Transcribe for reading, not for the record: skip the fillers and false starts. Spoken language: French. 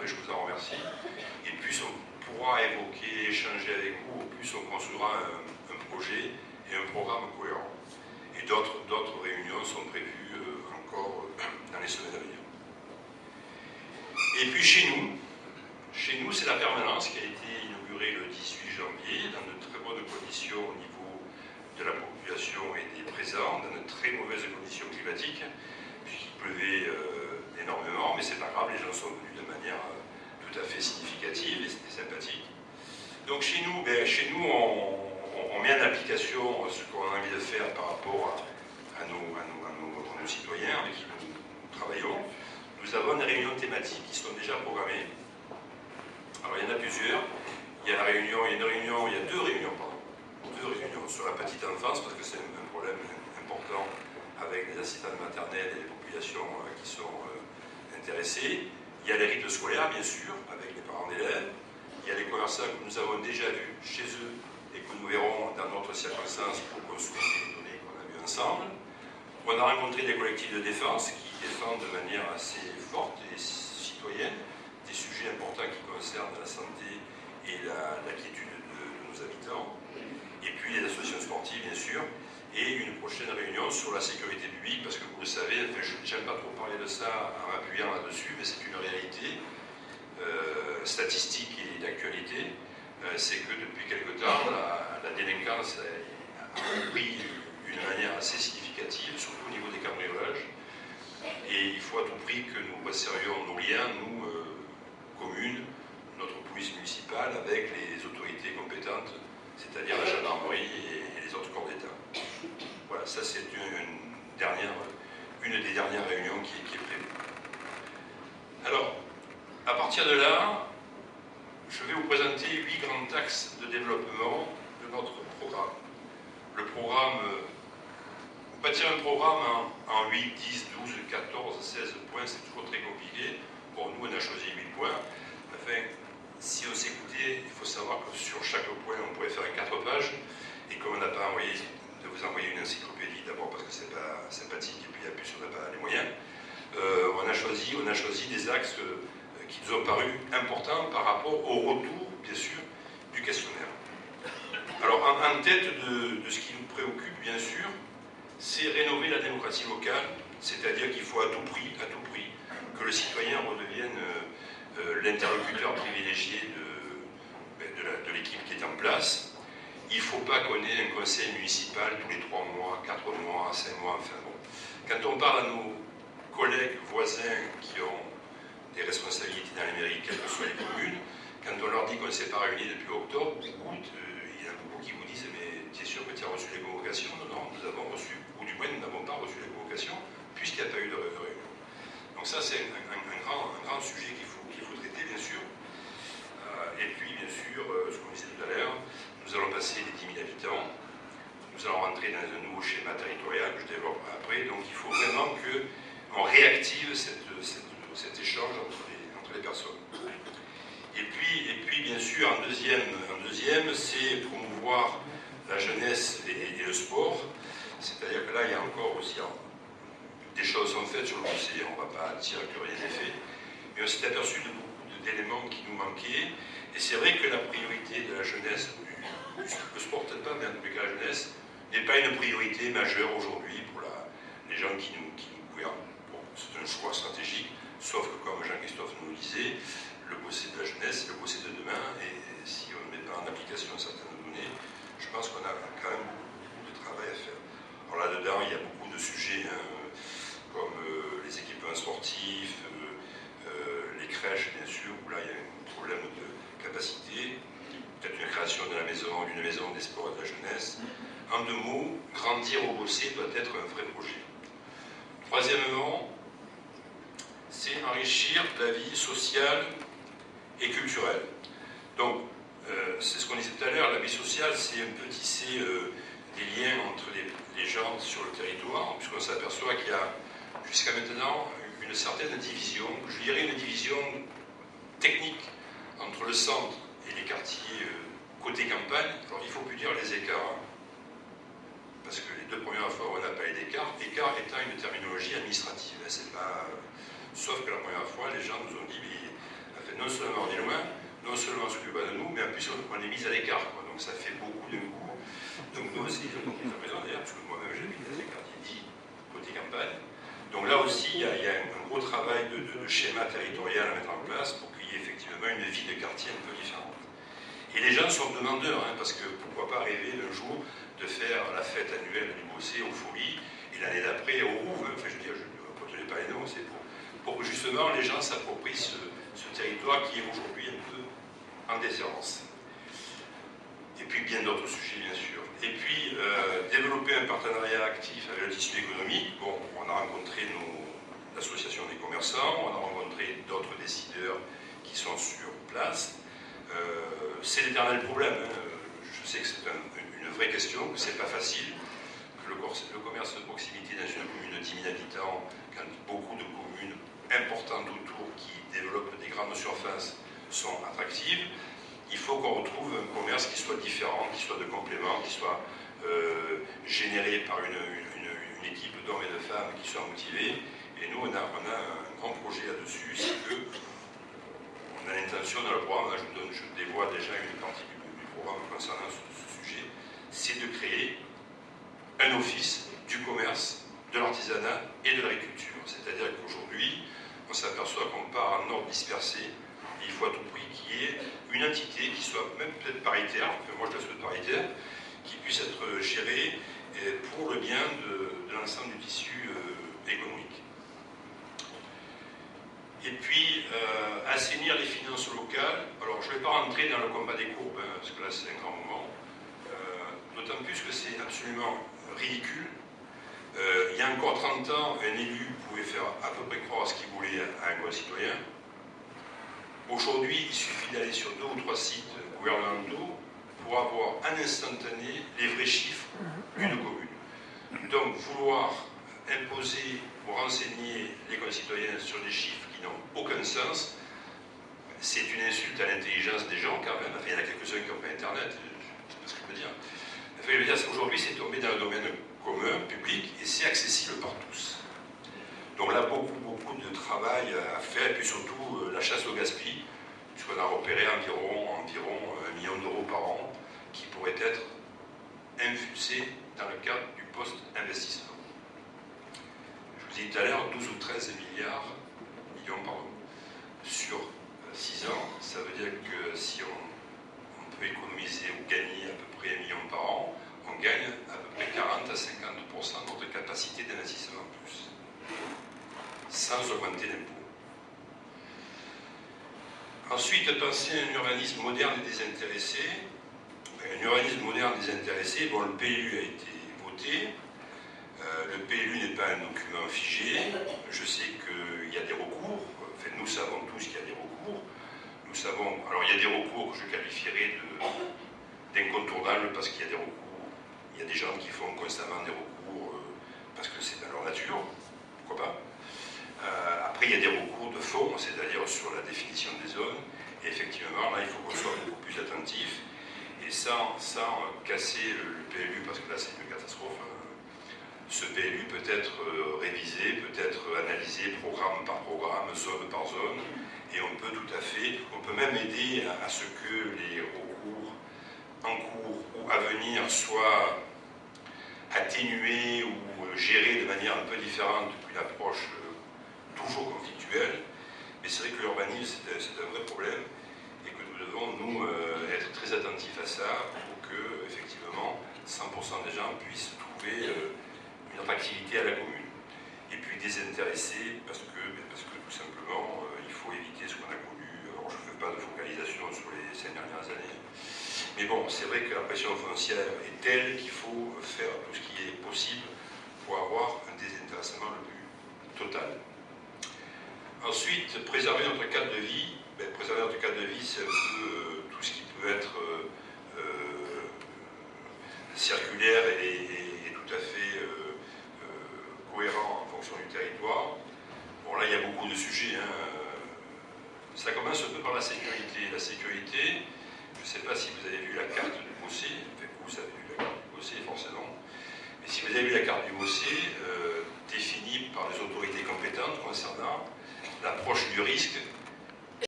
je vous en remercie. Et plus on pourra évoquer, échanger avec vous, plus on construira un projet et un programme cohérent. Et d'autres réunions sont prévues encore dans les semaines à venir. Et puis chez nous c'est la permanence qui a été inaugurée le 18 janvier dans de très bonnes conditions au niveau de la population et des présents, dans de très mauvaises conditions climatiques, puisqu'il pleuvait énormément, mais c'est pas grave, les gens sont venus de manière tout à fait significative et c'était sympathique. Donc chez nous, on met en application ce qu'on a envie de faire par rapport à nos citoyens avec qui nous travaillons. Nous avons des réunions thématiques qui sont déjà programmées. Alors il y en a plusieurs. Il y a deux réunions sur la petite enfance, parce que c'est un problème important avec les assistantes maternelles et les populations qui sont intéressées. Il y a les rythmes scolaires, bien sûr, avec les parents d'élèves. Il y a les commerçants que nous avons déjà vus chez eux et que nous verrons dans d'autres circonstances pour consolider les données qu'on a vues ensemble. On a rencontré des collectifs de défense qui défendent de manière assez forte et citoyenne des sujets importants qui concernent la santé et la quiétude de nos habitants. Et puis les associations sportives, bien sûr, et une prochaine réunion sur la sécurité publique, parce que vous le savez, je n'aime pas trop parler de ça en m'appuyant là-dessus, mais c'est une réalité statistique et d'actualité, c'est que depuis quelque temps, la délinquance a pris d'une manière assez significative, surtout au niveau des cambriolages, et il faut à tout prix que nous resservions nos liens, nous, communes, notre police municipale, avec les autorités compétentes, c'est-à-dire la gendarmerie et les autres corps d'État. Voilà, ça c'est une des dernières réunions qui est prévue. Alors, à partir de là, je vais vous présenter 8 grands axes de développement de notre programme. Le programme, bâtir un programme en 8, 10, 12, 14, 16 points, c'est toujours très compliqué. Bon, nous on a choisi 8 points. Enfin, si on s'écoutait, il faut savoir que sur chaque point, on pourrait faire 4 pages. Et comme on n'a pas envoyé de vous envoyer une encyclopédie, d'abord parce que c'est pas sympathique, et puis en plus on n'a pas les moyens, on a choisi des axes qui nous ont paru importants par rapport au retour, bien sûr, du questionnaire. Alors, en tête de ce qui nous préoccupe, bien sûr, c'est rénover la démocratie locale, c'est-à-dire qu'il faut à tout prix, que le citoyen redevienne l'interlocuteur privilégié de l'équipe qui est en place. Il ne faut pas qu'on ait un conseil municipal tous les 3 mois, 4 mois, 5 mois, enfin bon. Quand on parle à nos collègues voisins qui ont des responsabilités dans les mairies, quelles que soient les communes, quand on leur dit qu'on ne s'est pas réunis depuis octobre, il y en a beaucoup qui vous disent « mais tu es sûr que tu as reçu les convocations ?» Non, nous avons reçu, ou du moins nous n'avons pas reçu les convocations, puisqu'il n'y a pas eu de réunion. Donc ça c'est un grand sujet qu'il faut traiter, bien sûr. Et puis, bien sûr, ce qu'on disait tout à l'heure, nous allons passer les 10 000 habitants, nous allons rentrer dans un nouveau schéma territorial que je développerai après, donc il faut vraiment qu'on réactive cet échange entre les personnes. Et puis, bien sûr, en deuxième, c'est promouvoir la jeunesse et le sport. C'est-à-dire que là, il y a encore aussi des choses sont faites sur le dossier, on ne va pas dire que rien n'est fait, mais on s'est aperçu de beaucoup d'éléments qui nous manquaient. Et c'est vrai que la priorité de la jeunesse, le sport peut-être pas, mais en tout cas la jeunesse, n'est pas une priorité majeure aujourd'hui pour les gens qui nous gouvernent. Bon, c'est un choix stratégique. Sauf que, comme Jean-Christophe nous le disait, le bossé de la jeunesse, c'est le bossé de demain, et si on ne met pas en application certaines données, je pense qu'on a quand même beaucoup de travail à faire. Alors là-dedans, il y a beaucoup de sujets, comme les équipements sportifs, les crèches, bien sûr, où là, il y a un problème de capacité, peut-être une création d'une maison des sports et de la jeunesse. En 2 mots, grandir au bossé doit être un vrai projet. Troisièmement, c'est enrichir la vie sociale et culturelle. Donc, c'est ce qu'on disait tout à l'heure, la vie sociale, c'est un peu tisser des liens entre les gens sur le territoire, puisqu'on s'aperçoit qu'il y a jusqu'à maintenant une certaine division, je dirais une division technique entre le centre et les quartiers côté campagne. Alors, il ne faut plus dire les écarts, parce que les 2 premières fois, on n'a pas eu d'écart, écart étant une terminologie administrative, c'est pas... Sauf que la première fois, les gens nous ont dit, mais non seulement on est loin, non seulement on ne s'occupe pas de nous, mais en plus on est mis à l'écart. Donc ça fait beaucoup d'un coup. Donc nous aussi, ils ont raison d'ailleurs, parce que moi-même j'habite dans les quartiers dits côté campagne. Donc là aussi, il y a un gros travail de schéma territorial à mettre en place pour qu'il y ait effectivement une vie de quartier un peu différente. Et les gens sont demandeurs, hein, parce que pourquoi pas rêver d'un jour de faire la fête annuelle du Bossé aux Folies, et l'année d'après au Rouve. Enfin, je veux dire, je ne retenais pas les noms, c'est pour que justement les gens s'approprient ce territoire qui est aujourd'hui un peu en déshérence. Et puis bien d'autres sujets, bien sûr. Et puis, développer un partenariat actif avec le tissu économique. Bon, on a rencontré l'association des commerçants, on a rencontré d'autres décideurs qui sont sur place. C'est l'éternel problème. Hein. Je sais que c'est une vraie question, que c'est pas facile, que le commerce de proximité dans une commune de 10 000 habitants, quand beaucoup de communes importantes autour qui développent des grandes surfaces sont attractives, il faut qu'on retrouve un commerce qui soit différent, qui soit de complément, qui soit généré par une équipe d'hommes et de femmes qui soient motivés. Et nous, on a un grand projet là-dessus, c'est que on a l'intention dans le programme, là je dévoile déjà une partie du programme concernant ce sujet, c'est de créer un office du commerce, de l'artisanat et de l'agriculture. C'est-à-dire qu'aujourd'hui, on s'aperçoit qu'on part en ordre dispersé. Il faut à tout prix qu'il y ait une entité qui soit même peut-être paritaire, enfin moi je la souhaite paritaire, qui puisse être gérée pour le bien de l'ensemble du tissu économique. Et puis, assainir les finances locales. Alors, je ne vais pas rentrer dans le combat des courbes, hein, parce que là, c'est un grand moment. D'autant plus que c'est absolument ridicule. Il y a encore 30 ans, un élu pouvait faire à peu près croire ce qu'il voulait à un concitoyen. Aujourd'hui, il suffit d'aller sur 2 ou 3 sites gouvernementaux pour avoir en instantané les vrais chiffres d'une commune. Donc, vouloir imposer ou renseigner les concitoyens sur des chiffres qui n'ont aucun sens, c'est une insulte à l'intelligence des gens quand même. Enfin, il y en a quelques-uns qui n'ont pas Internet, je ne sais pas ce que je peux dire. Enfin, je veux dire, aujourd'hui, c'est tombé dans le domaine commun, public, et c'est accessible par tous. Donc là, beaucoup de travail à faire, et puis surtout la chasse au gaspillage, puisqu'on a repéré environ 1 million d'euros par an, qui pourraient être infusés dans le cadre du post-investissement. Je vous ai dit tout à l'heure, 12 ou 13 millions, pardon, sur 6 ans. Ça veut dire que si on peut économiser ou gagner à peu près 1 million par an, on gagne à peu près 40 à 50% de notre capacité d'investissement en plus, sans augmenter l'impôt. Ensuite, penser à un urbanisme moderne et désintéressé. Un urbanisme moderne et désintéressé, bon, le PLU a été voté. Le PLU n'est pas un document figé. Je sais qu'il y a des recours. Enfin, nous savons tous qu'il y a des recours. Nous savons. Alors, il y a des recours que je qualifierais d'incontournables parce qu'il y a des recours. Il y a des gens qui font constamment des recours parce que c'est dans leur nature. Pourquoi pas? Après, il y a des recours de fond, c'est-à-dire sur la définition des zones. Et effectivement, là, il faut qu'on soit beaucoup plus attentif. Et sans casser le PLU, parce que là, c'est une catastrophe. Ce PLU peut être révisé, peut être analysé programme par programme, zone par zone. Et on peut tout à fait, on peut même aider à ce que les recours en cours ou à venir soient atténués ou gérés de manière un peu différente qu'une approche toujours conflictuelle. Mais c'est vrai que l'urbanisme, c'est un vrai problème et que nous devons, nous, être très attentifs à ça pour que, effectivement, 100% des gens puissent trouver une attractivité à la commune. Et puis désintéresser parce que tout simplement, il faut éviter ce qu'on a connu. Alors, je ne fais pas de focalisation sur les 5 dernières années. Mais bon, c'est vrai que la pression foncière est telle qu'il faut faire tout ce qui est possible pour avoir un désintéressement le plus total. Ensuite, préserver notre cadre de vie. Préserver notre cadre de vie, c'est un peu tout ce qui peut être circulaire et tout à fait cohérent en fonction du territoire. Bon, là, il y a beaucoup de sujets. Hein. Ça commence un peu par la sécurité. La sécurité, je ne sais pas si vous avez vu la carte du Bossé. Enfin, vous avez vu la carte du Bossé, forcément. Mais si vous avez vu la carte du Bossé, définie par les autorités compétentes concernant l'approche du risque